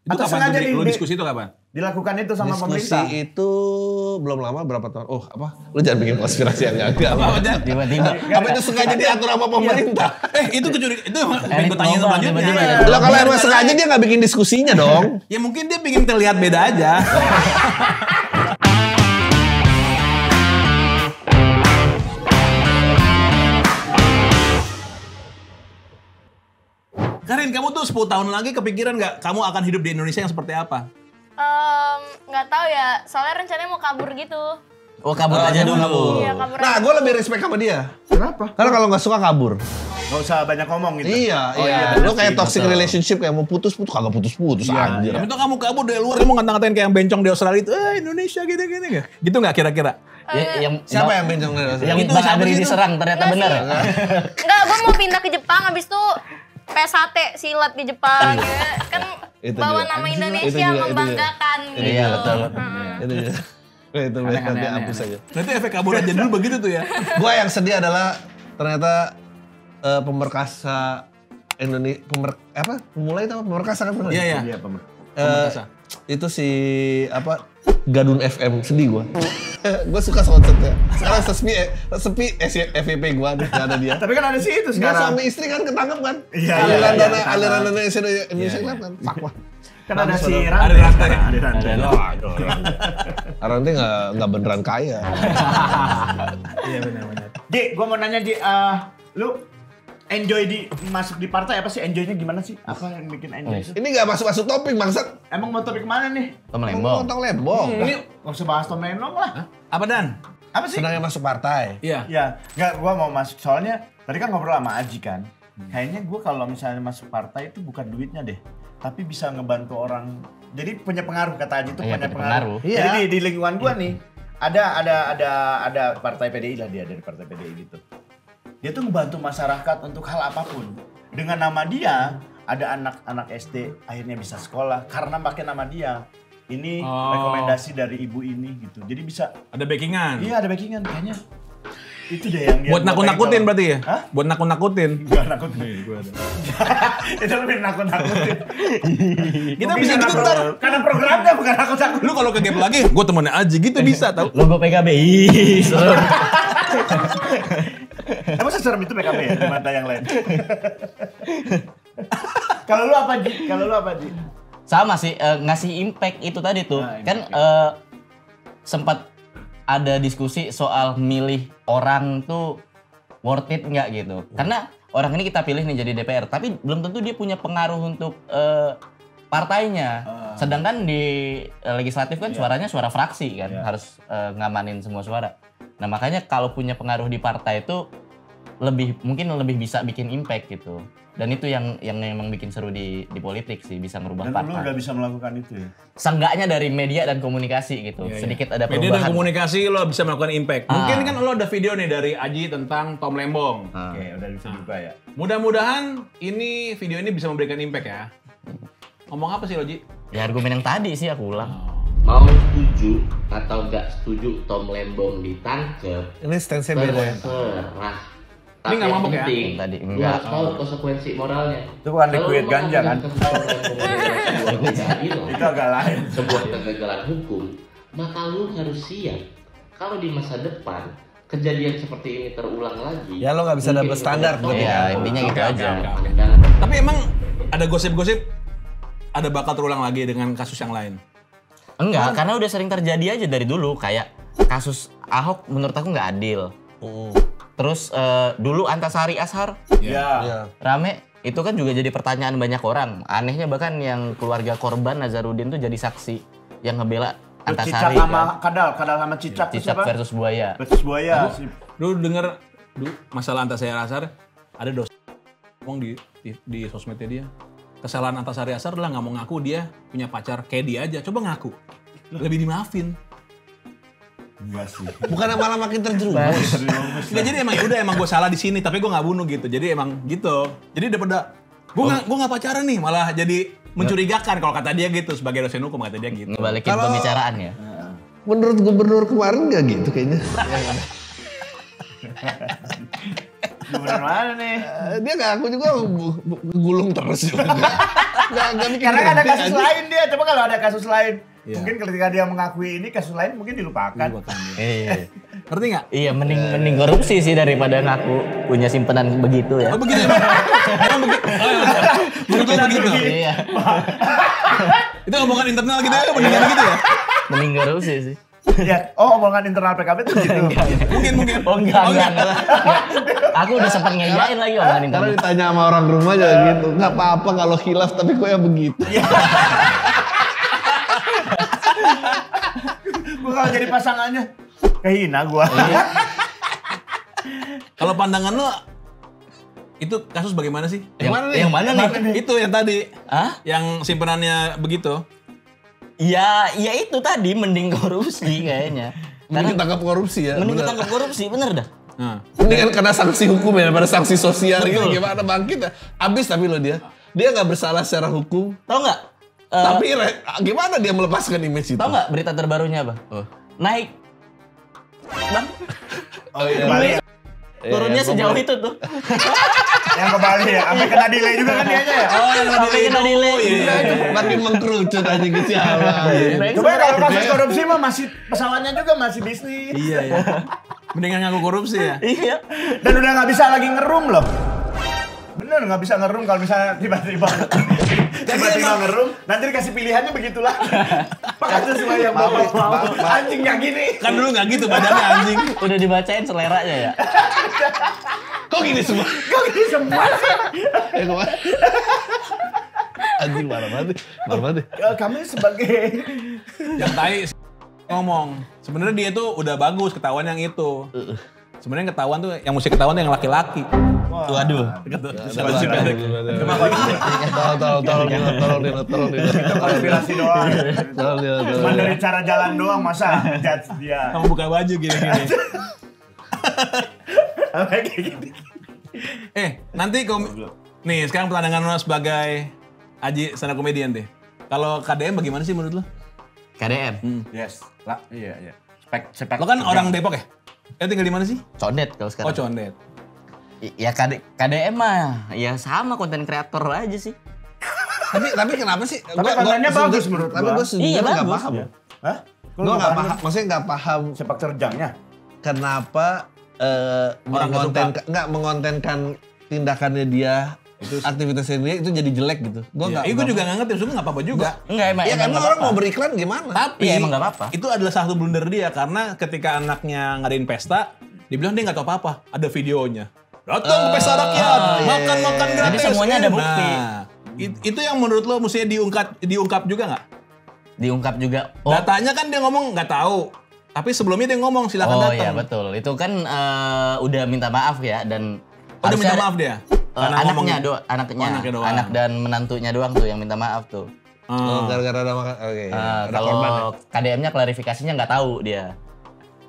Itu Atau kapan sengaja lu diskusi itu kapan? Dilakukan itu sama pemerintah. Diskusi itu belum lama, berapa tahun? Oh apa? Lu jangan bikin konspirasi yang enggak. Tiba-tiba. Apa itu sengaja diatur sama pemerintah? Itu kecurigaan, itu pengen gue tanya selanjutnya. Lo kalau emang sengaja dia nggak bikin diskusinya dong. Ya mungkin dia pengen terlihat beda aja. Karin, kamu tuh 10 tahun lagi kepikiran nggak kamu akan hidup di Indonesia yang seperti apa? Nggak tahu ya, soalnya rencananya mau kabur gitu. Oh kabur aja dulu. Iya, kabur Nah, aja. gue lebih respect sama dia. Kenapa? Karena kalau nggak suka kabur. Gak usah banyak ngomong gitu. Iya. Lo kayak toxic relationship kayak mau putus kagak putus anjir. Tapi tuh kamu kabur dari luar, kamu ngata-ngatain kayak yang bencong di Australia itu, Indonesia gitu-gitu nggak? Gitu nggak kira-kira? Siapa yang bencong dari Australia? Yang Itu Bang siapa Adri sih itu? diserang ternyata Enggak benar. sih. Enggak, gue mau pindah ke Jepang, habis itu sate silat di Jepang ya. Kan Itu bawa juga. nama Itu Indonesia juga. membanggakan gitu. Iya betul. Itu ya. Itu nanti hapus aja. Nanti efek kabur aja dulu begitu tuh ya. Gue yang sedih adalah ternyata pemerkasa Indonesia pemulai itu apa? Pemerkasa kan bener? Iya. Iya, Pemerkasa. Itu si Gadun FM, sedih gue. Gue suka konsepnya. Sekarang sepi FVP gue gak ada dia. Tapi kan ada sih itu Dia sekarang. suami istri kan ketangkep kan? Iya, Aliran dana Indonesia kan? Fuck lah. Kan ada si Ada rantai. Ada rantai. Rantai nggak beneran kaya. Iya benar-benar. Ji, gue mau nanya Ji, lu enjoy masuk di partai apa sih? Enjoynya gimana sih? Apa yang bikin enjoy itu? Ini nggak masuk topik bangsat. Emang mau topik mana nih? Tom Lembong. Tong Lembong. Ini gak usah bahas Tom Lenong lah. Apa Dan? Apa sih? Senangnya masuk partai. Iya. Ya, nggak, gue mau masuk. Soalnya tadi kan ngobrol sama Aji kan. Kayaknya gue kalau misalnya masuk partai itu bukan duitnya deh. Tapi bisa ngebantu orang. Jadi punya pengaruh, kata Aji itu Iya, punya punya pengaruh. pengaruh. Jadi di lingkungan gue nih, ada partai PDI lah, dia dari partai PDI gitu. Dia tuh ngebantu masyarakat untuk hal apapun. Dengan nama dia, ada anak-anak SD akhirnya bisa sekolah karena pakai nama dia. Ini rekomendasi dari ibu ini gitu. Jadi bisa. Ada backingan. Iya, ada backingan kayaknya. Itu deh yang dia. Buat nakut-nakutin berarti ya? Hah? Buat nakut-nakutin. Enggak nakutin. Itu lebih nakut-nakutin. Kita bisa gitu ntar. Karena programnya bukan nakut-nakut. Lu kalau ke gap lagi, gue temennya aja gitu bisa tau. Logo PKB. Ih, serem. Emang seserem itu PKB ya di mata yang lain? Kalau lu apa Ji? Sama sih ngasih impact itu tadi tuh. Nah, Kan sempat ada diskusi soal milih orang tuh worth it nggak gitu. Karena orang ini kita pilih nih jadi DPR, tapi belum tentu dia punya pengaruh untuk partainya. Sedangkan di legislatif kan suaranya suara fraksi kan, harus ngamanin semua suara. Nah makanya kalau punya pengaruh di partai itu mungkin lebih bisa bikin impact gitu. Dan itu yang memang bikin seru di politik sih, bisa ngerubah Dan partai. lu udah bisa melakukan itu ya? Seenggaknya dari media dan komunikasi gitu. Sedikit ada Media perubahan. dan komunikasi lo bisa melakukan impact. Mungkin kan lo ada video nih dari Aji tentang Tom Lembong. Oke, udah bisa buka ya. Mudah-mudahan video ini bisa memberikan impact ya. Ngomong apa sih lo, Ji? Ya argumen yang tadi sih aku ulang. Mau setuju atau nggak setuju Tom Lembong ditangkap, Ini stance beda ya. terserah. Ini nggak mabuk ya? penting, Tadi lu enggak. harus tahu konsekuensi moralnya. Itu bukan Kalau liquid lu ganja kan? menganggap Tom Lembong adalah sebuah keadilan, Itu agak lain. sebuah kegagalan hukum, maka lu harus siap kalau di masa depan kejadian seperti ini terulang lagi. Ya lo nggak bisa mungkin double standar lu berarti Ya kan? intinya gitu aja. pandangan. Tapi emang ada gosip-gosip ada bakal terulang lagi dengan kasus yang lain. Enggak, karena udah sering terjadi aja dari dulu. Kayak kasus Ahok menurut aku nggak adil. Terus dulu Antasari Ashar Iya. rame, itu kan juga jadi pertanyaan banyak orang. Anehnya bahkan yang keluarga korban Nazarudin tuh jadi saksi yang ngebela Cicak Antasari. sama kadal sama cicak itu Cicak siapa? versus buaya. Versus buaya. Lu denger masalah Antasari Ashar, ada dosen ngomong di sosmednya dia. Kesalahan Antasari Ashar adalah nggak mau ngaku dia punya pacar kayak dia aja. Coba ngaku. Lebih dimaafin. Enggak sih. Bukan malah makin terjerumus. Nggak, jadi emang gue salah di sini tapi gue nggak bunuh gitu. Jadi emang gitu. Jadi daripada gue nggak pacaran nih malah jadi mencurigakan kalau kata dia gitu sebagai dosen hukum kata dia gitu. Ngebalikin pembicaraan ya. Menurut gubernur kemarin nggak gitu kayaknya. Gubernur mana nih? Dia ngaku juga gulung terus juga. Nggak bikin Karena ada berhenti, kasus anjing. lain dia. Coba kalau ada kasus lain. Iya. Mungkin ketika dia mengakui ini, kasus lain mungkin dilupakan. Iya. Ngerti nggak? Iya, mending korupsi sih daripada ngaku punya simpenan begitu ya. Oh begitu emang? Emang begitu? Oh, iya. Menurut lo begitu? Iya. Itu omongan internal gitu ya? Mendingan gitu ya? Mending korupsi sih. Ya, omongan internal PKB itu gitu. Mungkin. Oh enggak. Aku udah sempat ngeyain lagi omongan Karena internet. ditanya sama orang rumah juga gitu. Nggak apa-apa kalau khilaf tapi kok ya begitu. Gue kalau jadi pasangannya, kehina gue. Kalau pandangan lo, itu kasus bagaimana sih? Yang mana nih? Itu yang tadi. Hah? Yang simpenannya begitu. Ya itu tadi mending korupsi kayaknya. Mending ketangkap korupsi ya. Mending bener. ketangkap korupsi, bener dah. Nah, Mendingan kena sanksi hukum ya daripada sanksi sosial gitu. Gimana bangkit ya? Abis tapi lo dia. Dia nggak bersalah secara hukum. Tahu nggak? Tapi gimana dia melepaskan image itu? Tahu nggak berita terbarunya apa? Naik. Bang, Oh iya, Bali. turunnya sejauh itu tuh. Yang ke Bali ya, sampai kena delay juga kan dianya ya. oh yang Sampai kena delay. Makin mengkerucut aja ke sialan. Coba kalau kasus korupsi mah masih pesawatnya juga masih bisnis. Iya ya. Mendingan ngaku korupsi ya. Iya. Dan udah nggak bisa lagi ngerum loh. Bener nggak bisa ngerum kalau misalnya tiba-tiba ngerum, nanti dikasih pilihannya begitulah. Pakai sesuai yang bapak mau. Anjing yang gini. Kan dulu nggak gitu badannya anjing. Udah dibacain seleranya ya. Kok gini semua? Kok gini semua sih? Kemana? Anjing marah banget. Marah banget. Kami sebagai Yang tai ngomong. Sebenarnya dia tuh udah bagus ketahuan yang itu. Sebenarnya ketahuan tuh yang mesti ketahuan tuh yang laki-laki. Waduh. Tolong. konspirasi doang. Tolong. Cuma dari cara jalan doang masa ngejudge dia. Kamu buka baju gini-gini. Kayak gitu. Nanti nih sekarang pandangan lo sebagai Aji stand up comedian deh. Kalau KDM bagaimana sih menurut lo? KDM. Yes. Lah, iya. Spek. Lo kan orang Depok ya? Tinggal di mana sih? Condet kalau sekarang. Oh Condet. Ya KDM mah ya sama konten kreator aja sih. Tapi kenapa sih? Tapi kontennya bagus menurut Tapi gua. gue sejujurnya Iya, nggak bagus. paham. Hah? Gue nggak paham. Maksudnya nggak paham Sepak terjangnya. kenapa Orang nggak mengontenkan tindakannya dia, aktivitasnya dia itu jadi jelek gitu. Gue nggak. Gue juga nggak ngerti, maksudnya nggak apa-apa juga. Enggak emang. Iya emang kan nggak orang apa-apa. mau beriklan gimana? Tapi Iya, emang nggak apa-apa. itu adalah satu blunder dia karena ketika anaknya ngadain pesta, dibilang dia nggak tahu apa-apa, ada videonya. Datang ke pesta rakyat, makan gratis. Jadi semuanya ada bukti. Nah, itu yang menurut lo mestinya diungkap juga nggak? Diungkap juga. Datanya kan dia ngomong nggak tahu, tapi sebelumnya dia ngomong silakan Oh datang. iya betul. Itu kan udah minta maaf ya dan Oh, dia minta harusnya- maaf dia. Karena ngomong anaknya gitu. anaknya, anaknya doang. anak dan menantunya doang tuh yang minta maaf tuh. Oh. Gara-gara ada makan. Oke. Ada Kalau korban ya? KDM-nya klarifikasinya nggak tahu dia.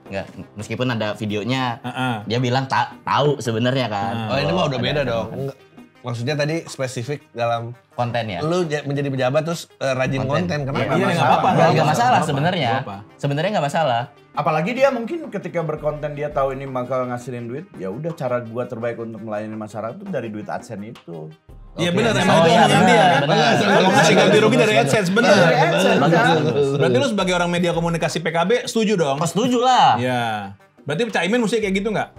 Nggak, meskipun ada videonya, Heeh. dia bilang tahu sebenarnya kan. Oh ini mah udah Ada- beda dong. Enggak. Maksudnya tadi spesifik dalam konten ya. lu menjadi pejabat terus rajin konten. Kenapa? Iya, nggak apa-apa. Nggak masalah apa-apa. sebenarnya. Nggak apa. Sebenarnya nggak masalah. Apalagi dia mungkin ketika berkonten dia tahu ini bakal ngasilin duit, ya udah cara gua terbaik untuk melayani masyarakat itu dari duit AdSense itu. Iya Oke. benar, Oh, emang itu iya, omongan dia. benar. Kalau ngasih ganti rugi dari AdSense, benar. Dari AdSense, kan? Berarti lu sebagai orang media komunikasi PKB setuju dong? Oh, setuju lah. Iya. Berarti Caimin mesti kayak gitu nggak?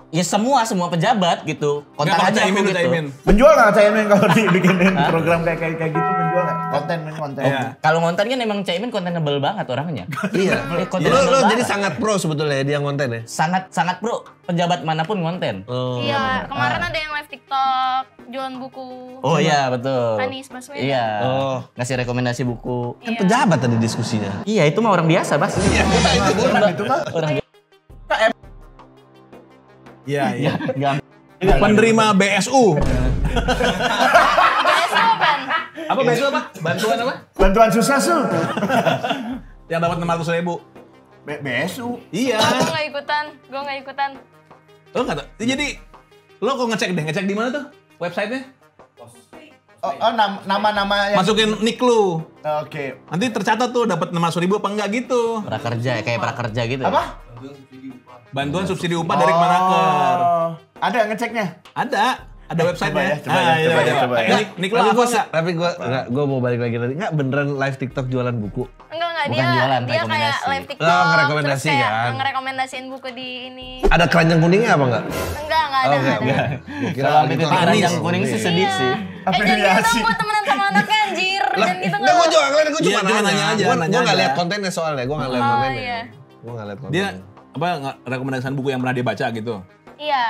Ya semua pejabat gitu. Nggak, Konten kalau aja Caimin, aku gitu. Caimin. Menjual nggak Caimin kalau dibikinin program kayak gitu menjual nggak? Konten. Iya. Kalau ngonten kan emang Caimin kontenable banget orangnya. Iya. kontenable Lu banget. jadi sangat pro sebetulnya ya dia konten ya. sangat pro pejabat manapun konten. Oh. Iya, kemarin ada yang live TikTok, jualan buku. Oh iya betul. Anies Baswedan. Iya. Oh. Ngasih rekomendasi buku. Kan Iya. pejabat tadi diskusinya. Iya itu mah orang biasa Bas. Itu mah Orang biasa. Iya. Nggak- Penerima BSU. BSU kan? Apa BSU apa? Bantuan apa? bantuan susah sul. Yang dapat 600.000. BSU. Iya. Gue nggak ikutan. Lo nggak tahu? Jadi lo kok ngecek di mana tuh websitenya? Oh, nama-nama yang Masukin nick lu. Oke. Nanti tercatat tuh dapat 600.000 apa enggak gitu. prakerja ya kayak prakerja gitu. ya? Apa? Bantuan subsidi upah dari Kemenaker. Ada ngeceknya? Ada website-nya. Coba ya. Nik lo apa enggak? Tapi gue mau balik lagi tadi. Enggak beneran live TikTok jualan buku. Enggak Bukan jualan, dia kayak rekomendasi. live TikTok. Oh, ngerekomendasi terus kayak kan? ngerekomendasiin buku di ini. Ada keranjang kuningnya apa enggak? Enggak ada. Gua kira Kalau gitu. titik keranjang kuning sih sedih sih. Jangan gitu dong gue temenan sama anaknya anjir. Jangan gitu Enggak, gue juga ngeliat, gue Iya, cuma cuma nanya aja, Gue nanya nggak aja. lihat kontennya soalnya, gue nggak lihat Oh, kontennya. iya. Gue nggak lihat Dia kontennya. rekomendasikan buku yang pernah dia baca gitu. Iya.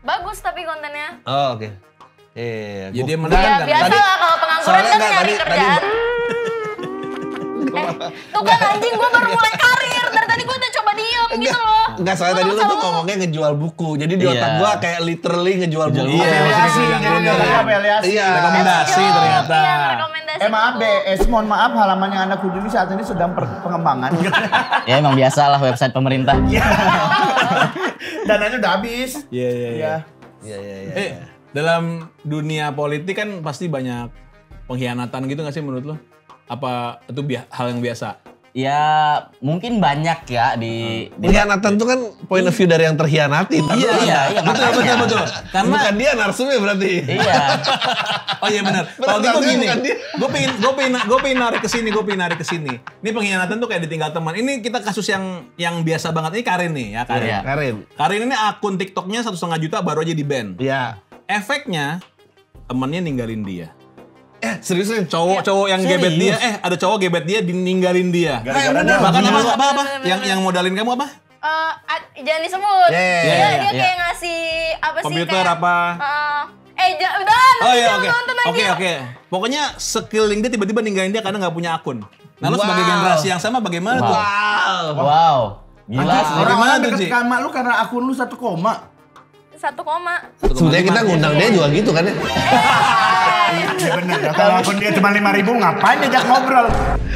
Bagus tapi kontennya. Oh, oke. Iya. Ya dia gua- menang Ya kan. biasa lah kalau pengangguran soalnya kan enggak, nyari tadi- kerjaan. Tuh kan anjing gue baru mulai karir. Dari tadi gue udah coba diem gitu loh. Enggak, soalnya tadi lu tuh ngomongnya ngejual buku. Jadi di Iya. otak gua kayak literally ngejual buku. Iya, Afiliasi, maksudnya jangan yang apa afiliasi. Iya. Rekomendasi ternyata. Iya rekomendasi. Maaf mohon maaf halaman yang Anda kunjungi saat ini sedang pengembangan. Ya emang biasa lah website pemerintah. Dananya udah habis. Iya. Iya. Dalam dunia politik kan pasti banyak pengkhianatan gitu nggak sih menurut lo? Apa itu hal yang biasa? Ya mungkin banyak ya di Pengkhianatan tuh kan point of view dari yang terhianati. Iya, Betul. Karena Bukan dia narsumnya berarti. Iya. oh iya benar. Kalau Berarti gitu gini, bukan dia. gue pengen narik ke sini. Ini pengkhianatan tuh kayak ditinggal teman. Ini kita kasus yang biasa banget. Ini Karin nih ya Karin. Iya. Karin. Karin ini akun TikToknya 1,5 juta baru aja di ban. Iya. Efeknya temennya ninggalin dia. Seriusin? Cowok yang gebet dia, ada cowok gebet dia ninggalin dia. Gara-gara dia Bahkan gila. apa? Yang modalin kamu apa? Jangan disebut. Yeah. Dia Iya. kayak ngasih apa sih Komputer kayak, apa? udah. Oh iya nanti oke. nonton aja. Oke. Pokoknya sekeliling dia tiba-tiba ninggalin dia karena nggak punya akun. Nah lu sebagai Wow. generasi yang sama bagaimana tuh? Wow. Gila Anjir, sih. Bagaimana orang-orang tuh, deket Ji? sama lu karena akun lu 1 koma. 1 koma. Sebenarnya kita ngundang dia juga gitu kan ya. Iya bener ya. Kalau akun dia cuma 5.000 ngapain diajak ngobrol?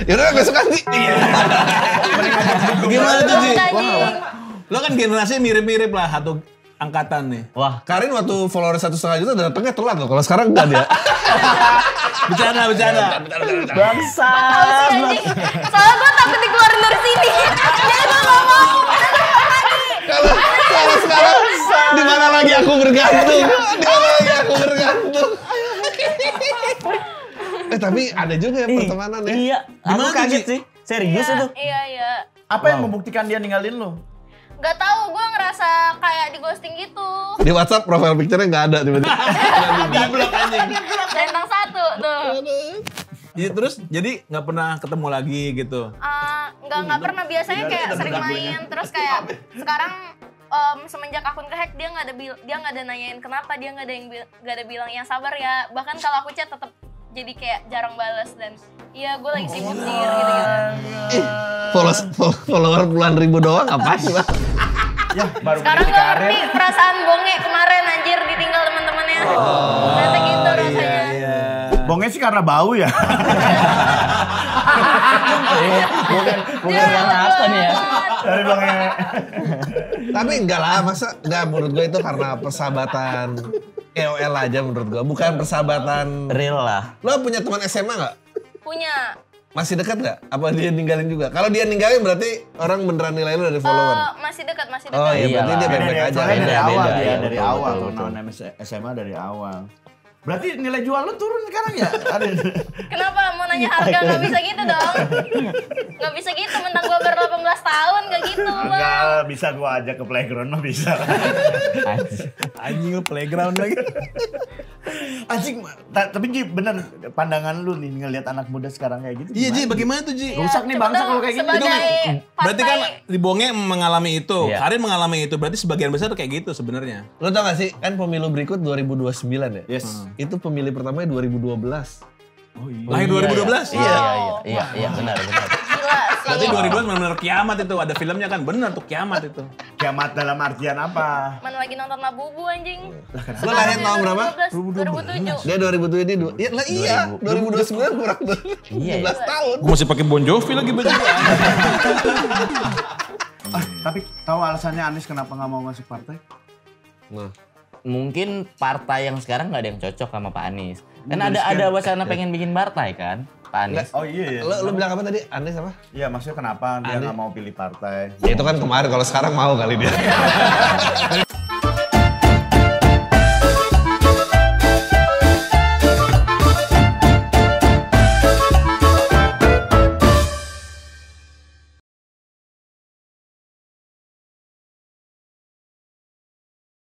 Yaudah besok ganti. Gimana tuh Ji? Anjing. Lo kan generasi mirip-mirip lah satu angkatan nih. Wah, Karin waktu follower 1,5 juta datangnya telat loh. Kalau sekarang enggak dia. Bercanda. Tahu sih anjing. Soalnya gue takut dikeluarin dari sini. Jadi gue gak mau. Kalau sekarang di mana lagi aku bergantung? Di mana lagi aku bergantung? Tapi ada juga ya pertemanan ya. iya. Aku Gimana tuh, kaget Ji? sih. Serius itu. Iya. Apa yang membuktikan dia ninggalin lu? Gak tahu, gue ngerasa kayak di ghosting gitu. Di WhatsApp profile picture-nya nggak ada tiba-tiba. Goblok anjing. Centang 1 tuh. Ya, terus jadi nggak pernah ketemu lagi gitu. Nggak pernah, biasanya kayak sering main terus kayak sekarang semenjak akun kehack dia nggak ada nanyain kenapa, dia nggak ada bilang yang sabar ya, bahkan kalau aku chat tetap jadi kayak jarang balas dan iya gue lagi sibuk gitu. Follower puluhan ribu doang apa sih? Ya baru Sekarang berhenti gue karir. ngerti perasaan bonge kemarin anjir ditinggal teman-temannya. Ternyata gitu rasanya. Bongnya sih karena bau ya. Bukan karena apa nih ya. Dari bongnya. Tapi enggak lah, masa enggak, menurut gue itu karena persahabatan KOL aja menurut gue, bukan persahabatan. Real lah. Lo punya teman SMA nggak? Punya. Masih dekat nggak? Apa dia ninggalin juga? Kalau dia ninggalin berarti orang beneran nilai lo dari follower. Masih dekat. Oh iya, berarti dia Iyalah. baik-baik aja. Soalnya dari Beda, awal beda, dia, ya, dari betul, awal. betul, Kalau betul. SMA dari awal. Berarti nilai jual lu turun sekarang ya? Kenapa mau nanya harga? Nggak bisa gitu dong. Nggak bisa gitu, mentang gue baru 18 tahun, nggak gitu bang. Enggak, bisa gua ajak ke playground mah bisa. Anjing lu playground lagi. Anjing, tapi Ji bener pandangan lu nih ngelihat anak muda sekarang kayak gitu. Iya Ji, gimana? bagaimana tuh Ji? Rusak nih bangsa kalau kayak gini. Sebagai Berarti kan partai- di Bonge mengalami itu, Iya. Karin mengalami itu, berarti sebagian besar kayak gitu sebenarnya. Lo tau gak sih, kan pemilu berikut 2029 ya? Yes. Itu pemilih pertamanya 2012. Oh iya. Lahir 2012? Iya, benar. Gila sih. Berarti 2012 benar-benar kiamat itu, ada filmnya kan, benar tuh kiamat itu. Kiamat dalam artian apa? Mana lagi nonton Labubu anjing. Lo lahir tahun berapa? 2007. Dia 2007 ini iya 2029 kurang 17 tahun. Gue masih pakai Bon Jovi lagi baju. Tapi tahu alasannya Anies kenapa nggak mau masuk partai? Nah, Mungkin partai yang sekarang nggak ada yang cocok sama Pak Anies. Kan ada wacana pengen bikin partai kan. Pak Anies. Oh iya. Lu bilang apa tadi? Anies apa? Iya, maksudnya kenapa dia Anies. nggak mau pilih partai? Ya, itu kan kemarin, kalau sekarang mau kali dia.